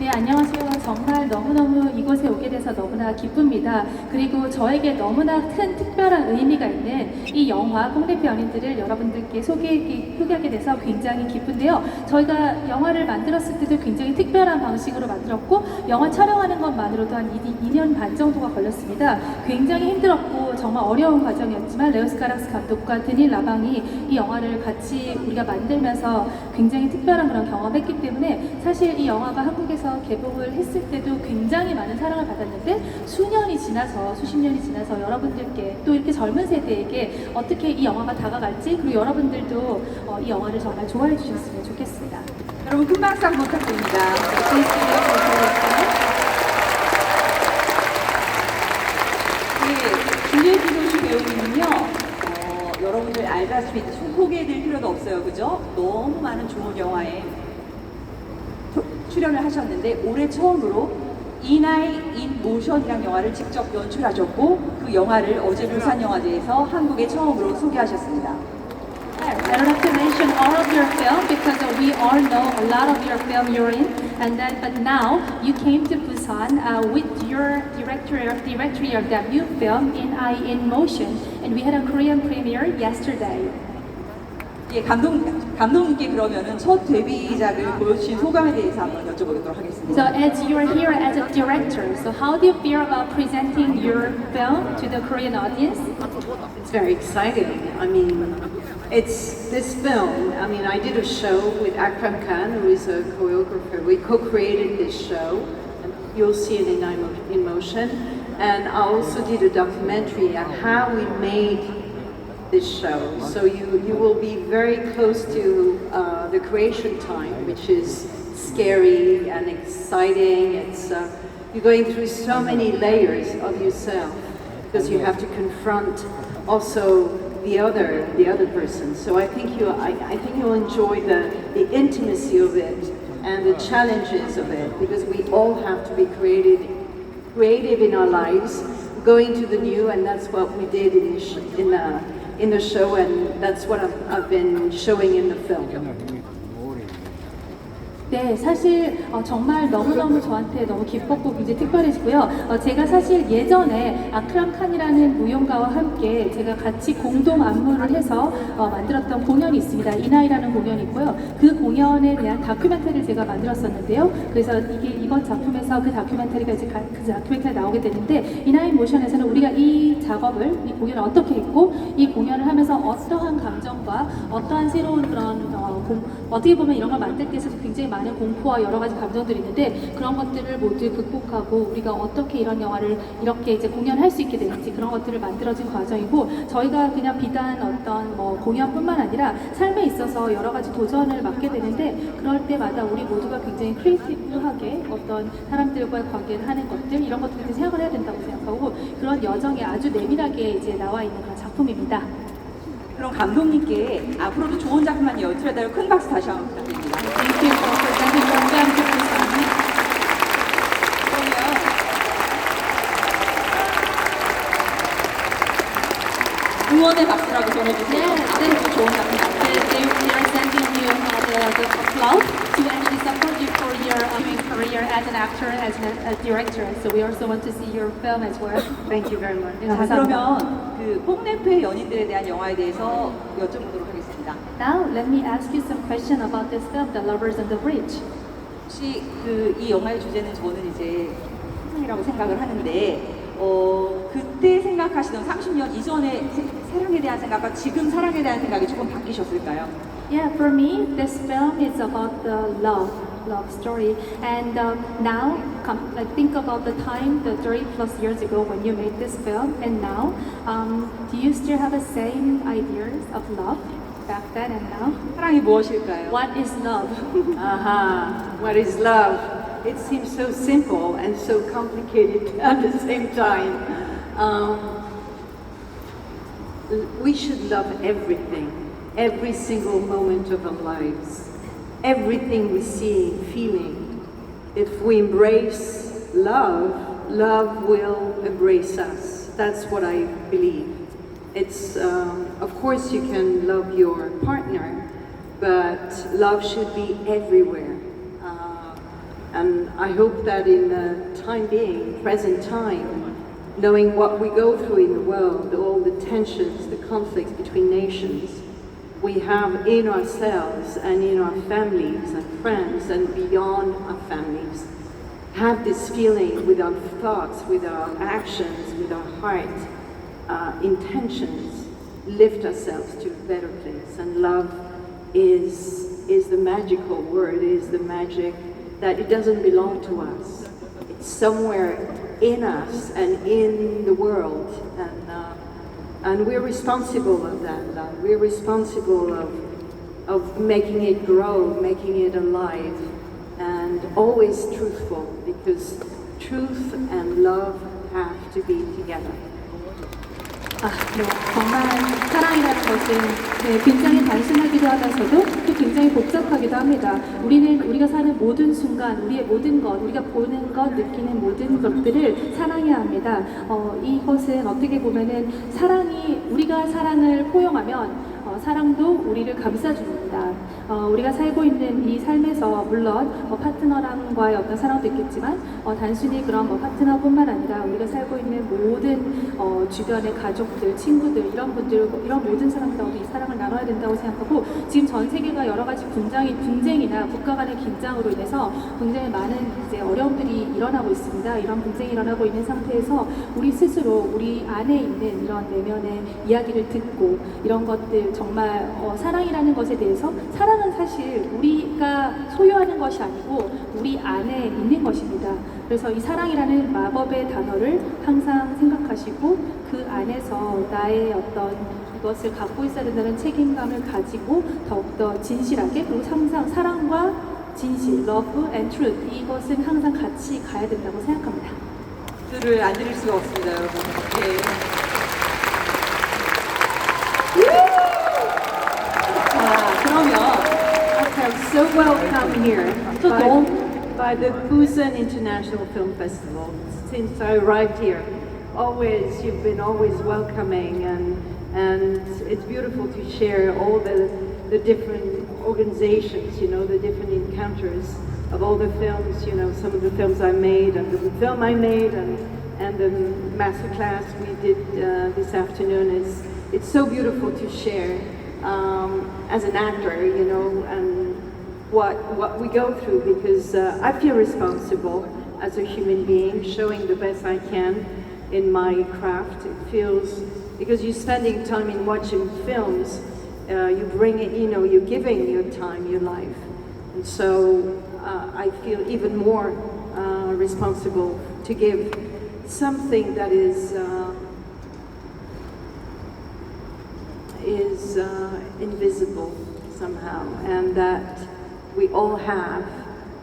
네, 안녕하세요. 정말 너무너무 이곳에 오게 돼서 너무나 기쁩니다. 그리고 저에게 너무나 큰 특별한 의미가 있는 이 영화 뽕대표 연인들을 여러분들께 소개하게 돼서 굉장히 기쁜데요. 저희가 영화를 만들었을 때도 굉장히 특별한 방식으로 만들었고 영화 촬영하는 것만으로도 한 2년 반 정도가 걸렸습니다. 굉장히 힘들었고 정말 어려운 과정이었지만 레오스 카락스 감독과 드닐 라방이 이 영화를 같이 우리가 만들면서 굉장히 특별한 그런 경험했기 때문에 사실 이 영화가 한국에서 개봉을 했을 때도 굉장히 많은 사랑을 받았는데 수십 년이 지나서 여러분들께 또 이렇게 젊은 세대에게 어떻게 이 영화가 다가갈지 그리고 여러분들도 이 영화를 정말 좋아해 주셨으면 좋겠습니다. 여러분 큰 박수 한번 부탁드립니다. 네, 줄리엣 비노슈 배우님은요, 여러분들 알다시피 소개해드릴 필요도 없어요, 그죠? 너무 많은 좋은 영화에 출연을 하셨는데 올해 처음으로 이나이 인 모션이라는 영화를 직접 연출하셨고 그 영화를 어제 부산영화제에서 한국에 처음으로 소개하셨습니다. I don't have to mention all of your film because we all know a lot of your film you're in, but now you came to Busan with your directorial debut film in Motion, and we had a Korean premiere yesterday. 예, 감독님께 그러면은 첫 데뷔작을 보여주신 소감에 대해서 한번 여쭤보도록 하겠습니다. So as you are here as a director, so how do you feel about presenting your film to the Korean audience? It's very exciting. I mean, it's this film. I mean, I did a show with Akram Khan, who is a choreographer. We co-created this show, and you'll see it in Motion. And I also did a documentary on how we made this show. So you will be very close to the creation time, which is scary and exciting. It's you're going through so many layers of yourself because you have to confront also the other person. So I think you'll enjoy the intimacy of it and the challenges of it because we all have to be creative in our lives, going to the new, and that's what we did in the show, and that's what I've been showing in the film. 네, 사실 정말 너무너무 저한테 너무 기뻤고 굉장히 특별해지고요. 제가 사실 예전에 아크람 칸이라는 무용가와 함께 제가 같이 공동 안무를 해서 만들었던 공연이 있습니다. 이나이라는 공연이고요. 그 공연에 대한 다큐멘터리를 제가 만들었었는데요. 그래서 이번 작품에서 그 다큐멘터리가 이제 그 다큐멘터리가 나오게 되는데 이나이 모션에서는 우리가 이 작업을, 이 공연을 어떻게 했고 이 공연을 하면서 어떠한 감정과 어떠한 새로운 그런 어떻게 보면 이런 걸 만들 때 있어서 굉장히 많은 공포와 여러 가지 감정들이 있는데 그런 것들을 모두 극복하고 우리가 어떻게 이런 영화를 이렇게 이제 공연할 수 있게 되는지 그런 것들을 만들어진 과정이고 저희가 그냥 비단 어떤 공연뿐만 아니라 삶에 있어서 여러 가지 도전을 맡게 되는데 그럴 때마다 우리 모두가 굉장히 크리에이티브하게 어떤 사람들과의 관계를 하는 것들 이런 것들을 생각을 해야 된다고 생각하고 그런 여정이 아주 내밀하게 이제 나와 있는 그런 작품입니다. 그럼 감독님께 앞으로도 좋은 작품만 연출해달라고 큰 박수 다시 한번 부탁드립니다. Thank you for presenting your film to Busan. 그러면 응원의 박수라고 전해주세요. 앞으로도 좋은 작품 They are sending you the applause to actually support you for your career as an actor, as a director. So we also want to see your film as well. Thank you very much. 네, 자, 감사합니다. 그러면 그 뽕네프의 연인들에 대한 영화에 대해서 여쭤보도록 하겠습니다. Now let me ask you some question about this film, The Lovers on the Bridge. 혹시 이 영화의 주제는 저는 이제 사랑이라고 생각을 하는데 그때 생각하시던 30년 이전의 사랑에 대한 생각과 지금 사랑에 대한 생각이 조금 바뀌셨을까요? Yeah, for me, this film is about the love story. And now, think about the time, the 30 plus years ago when you made this film, and now, do you still have the same ideas of love back then and now? 사랑이 무엇일까요? What is love? What is love? It seems so simple and so complicated at the same time. We should love everything, every single moment of our lives, everything we see, feeling. If we embrace love, love will embrace us. That's what I believe. It's, of course you can love your partner, but love should be everywhere. And I hope that in the time being, present time, knowing what we go through in the world, all the tensions, the conflicts between nations, we have in ourselves and in our families and friends and beyond our families, have this feeling with our thoughts, with our actions, with our heart, intentions, lift ourselves to a better place. And love is the magical word, is the magic that it doesn't belong to us. It's somewhere in us and in the world, and we're responsible of that love. We're responsible of making it grow, making it alive, and always truthful, because truth and love have to be together. 네, 정말 사랑이라는 것은 굉장히 단순하기도 하면서도 또 굉장히 복잡하기도 합니다. 우리가 사는 모든 순간, 우리의 모든 것, 우리가 보는 것, 느끼는 모든 것들을 사랑해야 합니다. 이것은 어떻게 보면은 우리가 사랑을 포용하면 사랑도 우리를 감싸줍니다. 우리가 살고 있는 이 삶에서 물론 파트너랑과의 어떤 사랑도 있겠지만 단순히 그런 파트너뿐만 아니라 우리가 살고 있는 모든 주변의 가족들, 친구들 이런 모든 사람들하고도 이 사랑을 나눠야 된다고 생각하고, 지금 전 세계가 여러 가지 분쟁이나 국가 간의 긴장으로 인해서 굉장히 많은 이제 어려움들이 일어나고 있습니다. 이런 분쟁이 일어나고 있는 상태에서 우리 스스로 우리 안에 있는 이런 내면의 이야기를 듣고 이런 것들 정말 사랑이라는 것에 대해서, 사랑은 사실 우리가 소유하는 것이 아니고 우리 안에 있는 것입니다. 그래서 이 사랑이라는 마법의 단어를 항상 생각하시고 그 안에서 나의 어떤 이것을 갖고 있어야 된다는 책임감을 가지고 더욱더 진실하게, 그리고 항상 사랑과 진실, love and truth, 이것은 항상 같이 가야 된다고 생각합니다. 들을 안 드릴 수가 없습니다, 여러분. 예. 그러면 I'm so welcome here 또 너무 by the Busan International Film Festival. Since I arrived here, you've been always welcoming, and it's beautiful to share all the different organizations, the different encounters of all the films, some of the films I made, and the film I made, and the masterclass we did this afternoon. It's so beautiful to share as an actor, and what we go through, because I feel responsible as a human being, showing the best I can in my craft. It feels, because you're spending time in watching films, you bring it, you're giving your time, your life. And so I feel even more responsible to give something that is invisible somehow, and that we all have,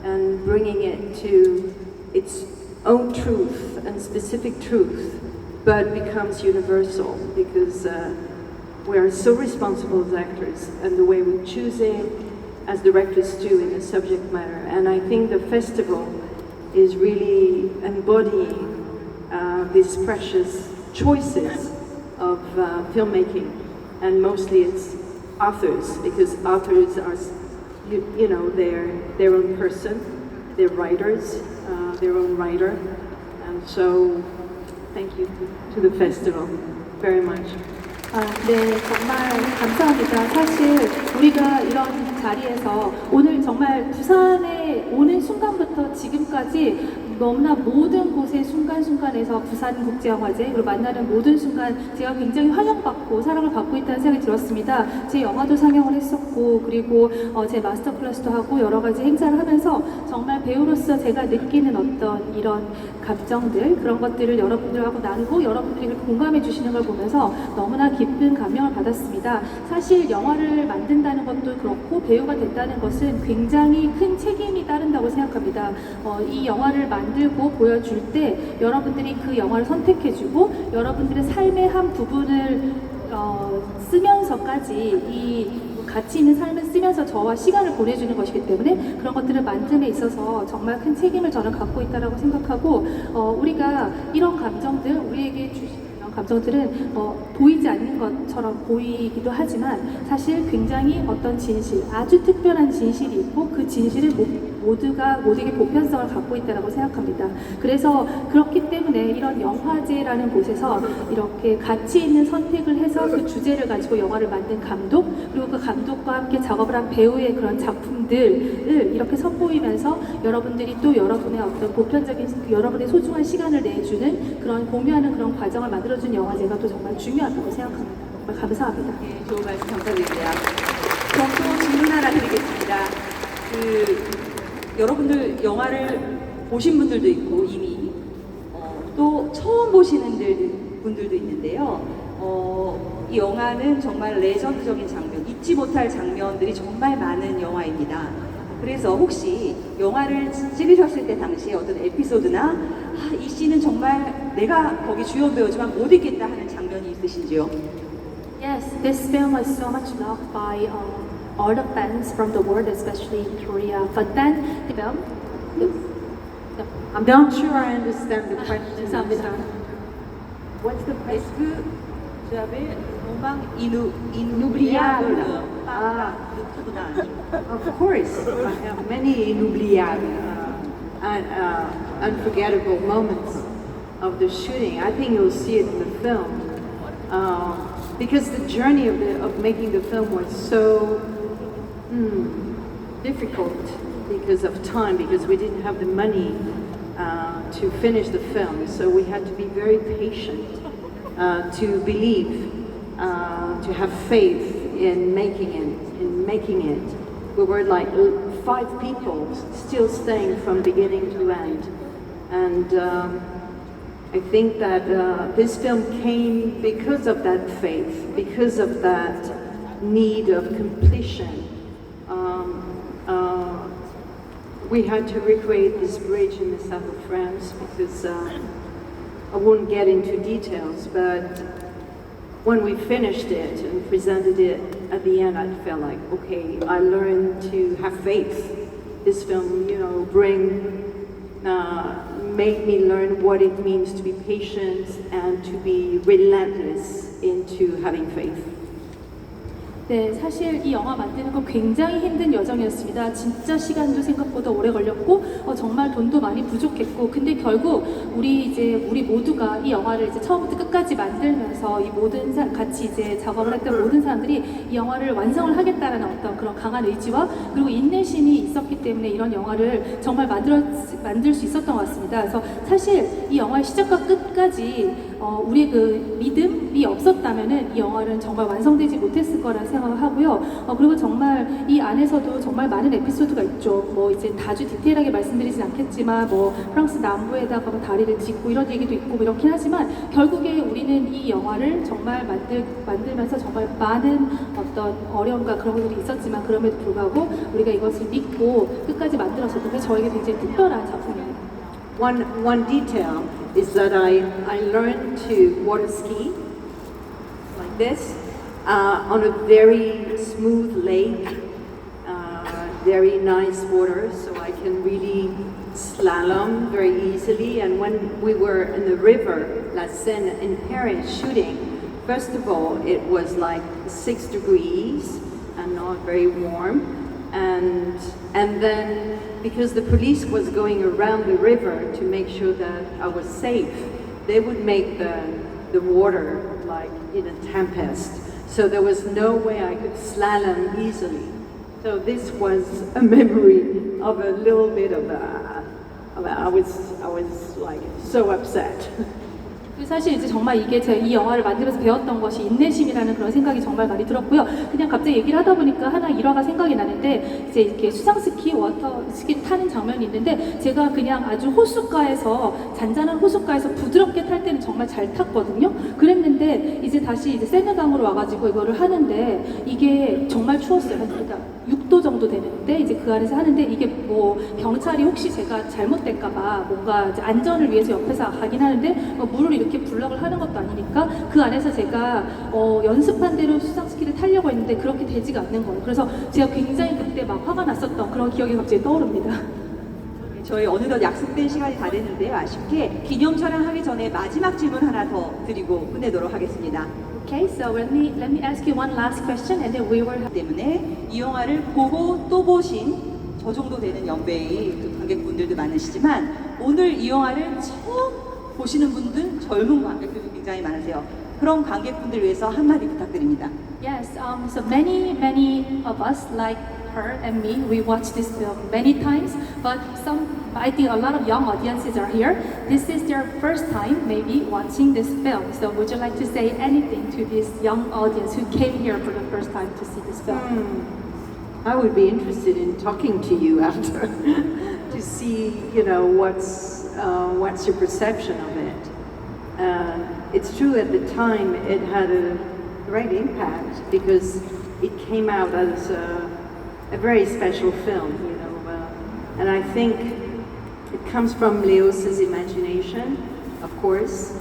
and bringing it to its own truth and specific truth, but becomes universal, because we are so responsible as actors and the way we're choosing as directors do in the subject matter. And I think the festival is really embodying these precious choices of filmmaking, and mostly it's authors, because authors are, they're their own person, they're writers, their own writer, and so thank you to the festival very much. 네, 정말 감사합니다. 사실 우리가 이런 자리에서 오늘 정말 부산에 오는 순간부터 지금까지 너무나 모든 곳의 순간순간에서 부산국제영화제, 그리고 만나는 모든 순간 제가 굉장히 환영받고 사랑을 받고 있다는 생각이 들었습니다. 제 영화도 상영을 했었고, 그리고 제 마스터 클래스도 하고 여러 가지 행사를 하면서 정말 배우로서 제가 느끼는 어떤 이런 감정들, 그런 것들을 여러분들하고 나누고 여러분들이 공감해 주시는 걸 보면서 너무나 깊은 감명을 받았습니다. 사실 영화를 만든다는 것도 그렇고 배우가 된다는 것은 굉장히 큰 책임이 따른다고 생각합니다. 이 영화를 만들고 보여줄 때 여러분들이 그 영화를 선택해주고 여러분들의 삶의 한 부분을 쓰면서까지 이 가치 있는 삶을 쓰면서 저와 시간을 보내주는 것이기 때문에 그런 것들을 만듦에 있어서 정말 큰 책임을 저는 갖고 있다고 생각하고, 우리가 이런 감정들, 우리에게 주신 이런 감정들은 보이지 않는 것처럼 보이기도 하지만 사실 굉장히 어떤 진실, 아주 특별한 진실이 있고 그 진실을 모두에게 보편성을 갖고 있다고 생각합니다. 그래서 그렇기 때문에 이런 영화제라는 곳에서 이렇게 가치 있는 선택을 해서 그 주제를 가지고 영화를 만든 감독, 그리고 그 감독과 함께 작업을 한 배우의 그런 작품들을 이렇게 선보이면서 여러분들이 또 여러분의 어떤 보편적인 여러분의 소중한 시간을 내주는 그런 공유하는 그런 과정을 만들어준 영화제가 또 정말 중요하다고 생각합니다. 정말 감사합니다. 네, 좋은 말씀 감사드립니다. 그럼 또 질문 하나 드리겠습니다. 여러분들 영화를 보신 분들도 있고 이미 또 처음 보시는 분들도 있는데요. 이 영화는 정말 레전드적인 장면, 잊지 못할 장면들이 정말 많은 영화입니다. 그래서 혹시 영화를 찍으셨을 때 당시에 어떤 에피소드나 이 씬은 정말 내가 거기 주연 배우지만 못 잊겠다 하는 장면이 있으신지요? Yes, this film was so much loved by all the fans from the world, especially in Korea. But then the film, I'm not sure I understand the question. 죄송합니다. What's the question? Est-ce que tu avais moment Inoubliable. Of course, I have many inoubliables and unforgettable moments of the shooting. I think you'll see it in the film because the journey of making the film was so difficult because of time, because we didn't have the money to finish the film, so we had to be very patient to believe, to have faith in making it. We were like 5 people still staying from beginning to end, and I think that this film came because of that faith, because of that need of completion. We had to recreate this bridge in the south of France because I won't get into details, but when we finished it and presented it at the end, I felt like, okay, I learned to have faith. This film, made me learn what it means to be patient and to be relentless into having faith. 네, 사실 이 영화 만드는 건 굉장히 힘든 여정이었습니다. 진짜 시간도 생각보다 오래 걸렸고, 정말 돈도 많이 부족했고, 근데 결국 우리 모두가 이 영화를 이제 처음부터 끝까지 만들면서 이 모든 같이 이제 작업을 했던 모든 사람들이 이 영화를 완성을 하겠다라는 어떤 그런 강한 의지와 그리고 인내심이 있었기 때문에 이런 영화를 정말 만들 수 있었던 것 같습니다. 그래서 사실 이 영화의 시작과 끝까지 우리의 그 믿음이 없었다면은 이 영화는 정말 완성되지 못했을 거라 생각을 하고요. 그리고 정말 이 안에서도 정말 많은 에피소드가 있죠. 뭐 이제 아주 디테일하게 말씀드리진 않겠지만 뭐 프랑스 남부에다가 뭐 다리를 짓고 이런 얘기도 있고 뭐 이렇긴 하지만 결국에 우리는 이 영화를 정말 만들면서 정말 많은 어떤 어려움과 그런 것들이 있었지만 그럼에도 불구하고 우리가 이것을 믿고 끝까지 만들었었던 게 저에게 굉장히 특별한 작품입니다. One detail is that I learned to water ski like this on a very smooth lake, very nice water, so I can really slalom very easily. And when we were in the river La Seine in Paris shooting, first of all it was like 6 degrees and not very warm. And then, because the police was going around the river to make sure that I was safe, they would make the water like in a tempest. So there was no way I could slalom easily. So this was a memory of a little bit of I was like so upset. 사실 이제 정말 이게 제가 이 영화를 만들면서 배웠던 것이 인내심이라는 그런 생각이 정말 많이 들었고요. 그냥 갑자기 얘기를 하다 보니까 하나 일화가 생각이 나는데 이제 이렇게 수상스키, 워터스키 타는 장면이 있는데 제가 그냥 아주 호숫가에서 잔잔한 호숫가에서 부드럽게 탈 때는 정말 잘 탔거든요. 그랬는데 이제 다시 이제 세느강으로 와가지고 이거를 하는데 이게 정말 추웠어요. 그러니까 6도 정도 되는데 이제 그 안에서 하는데 이게 뭐 경찰이 혹시 제가 잘못될까봐 뭔가 이제 안전을 위해서 옆에서 가긴 하는데 물을 이렇게 블럭을 하는 것도 아니니까 그 안에서 제가 연습한 대로 수상스키를 타려고 했는데 그렇게 되지가 않는 거예요. 그래서 제가 굉장히 그때 막 화가 났었던 그런 기억이 갑자기 떠오릅니다. 저희 어느덧 약속된 시간이 다 됐는데요. 아쉽게 기념 촬영하기 전에 마지막 질문 하나 더 드리고 끝내도록 하겠습니다. Okay, so let me ask you one last question and then we will have... 때문에 이 영화를 보고 또 보신 저 정도 되는 연배의 그 관객분들도 많으시지만 오늘 이 영화를 처음 보시는 분들 젊은 관객들도 굉장히 많으세요. 그런 관객분들 위해서 한마디 부탁드립니다. Yes, so many of us, like her and me, we watched this film many times, but I think a lot of young audiences are here. This is their first time maybe watching this film. So would you like to say anything to this young audience who came here for the first time to see this film? I would be interested in talking to you after to see, you know, what's your perception of it. It's true at the time it had a great impact because it came out as a very special film, you know, and I think it comes from Leos's imagination, of course.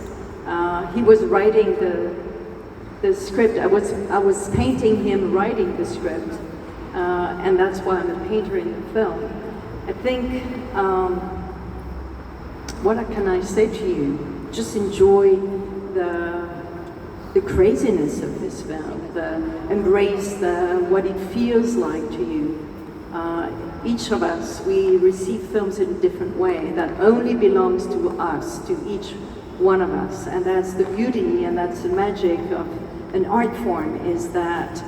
He was writing the script. I was painting him writing the script, and that's why I'm a painter in the film. I think, what can I say to you? Just enjoy the craziness of this film, embrace what it feels like to you. Each of us, we receive films in a different way that only belongs to us, to each one of us, and that's the beauty and that's the magic of an art form, is that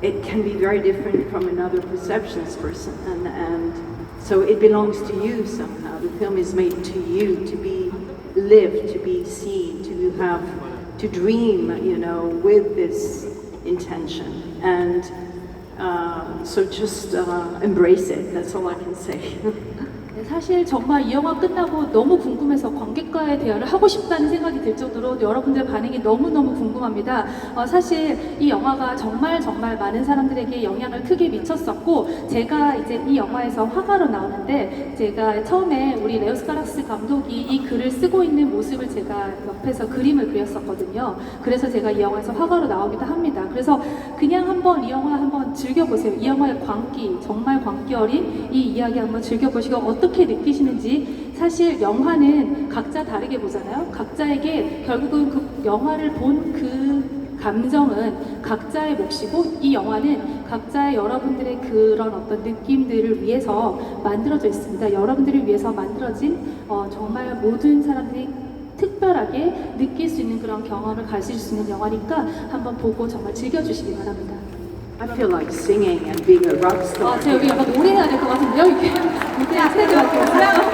it can be very different from another perceptions person, and so it belongs to you somehow. The film is made to you, to be lived, to be seen, to dream, you know, with this intention. And so just embrace it. That's all I can say. 네, 사실 정말 이 영화 끝나고 너무 궁금해서 관객과의 대화를 하고 싶다는 생각이 들 정도로 여러분들의 반응이 너무너무 궁금합니다. 사실 이 영화가 정말 많은 사람들에게 영향을 크게 미쳤었고, 제가 이제 이 영화에서 화가로 나오는데, 제가 처음에 우리 레오스 카락스 감독이 이 글을 쓰고 있는 모습을 제가 옆에서 그림을 그렸었거든요. 그래서 제가 이 영화에서 화가로 나오기도 합니다. 그래서 그냥 한번 이 영화 한번 즐겨보세요. 이 영화의 광기, 정말 광기 어린 이 이야기 한번 즐겨보시고 어떻게 느끼시는지. 사실 영화는 각자 다르게 보잖아요. 각자에게 결국은 그 영화를 본 그 감정은 각자의 몫이고, 이 영화는 각자의 여러분들의 그런 어떤 느낌들을 위해서 만들어져 있습니다. 여러분들을 위해서 만들어진 정말 모든 사람들이 특별하게 느낄 수 있는 그런 경험을 가질 수 있는 영화니까 한번 보고 정말 즐겨주시기 바랍니다. I feel like singing and being a rock star. 제가 여기 약간 노래해야 될 것 같은데요, 이게. 무대 스테이지 같아요.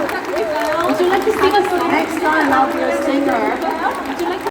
부탁드릴까요? Would you like to sing us a song? Next time I'll be a singer. Would you like to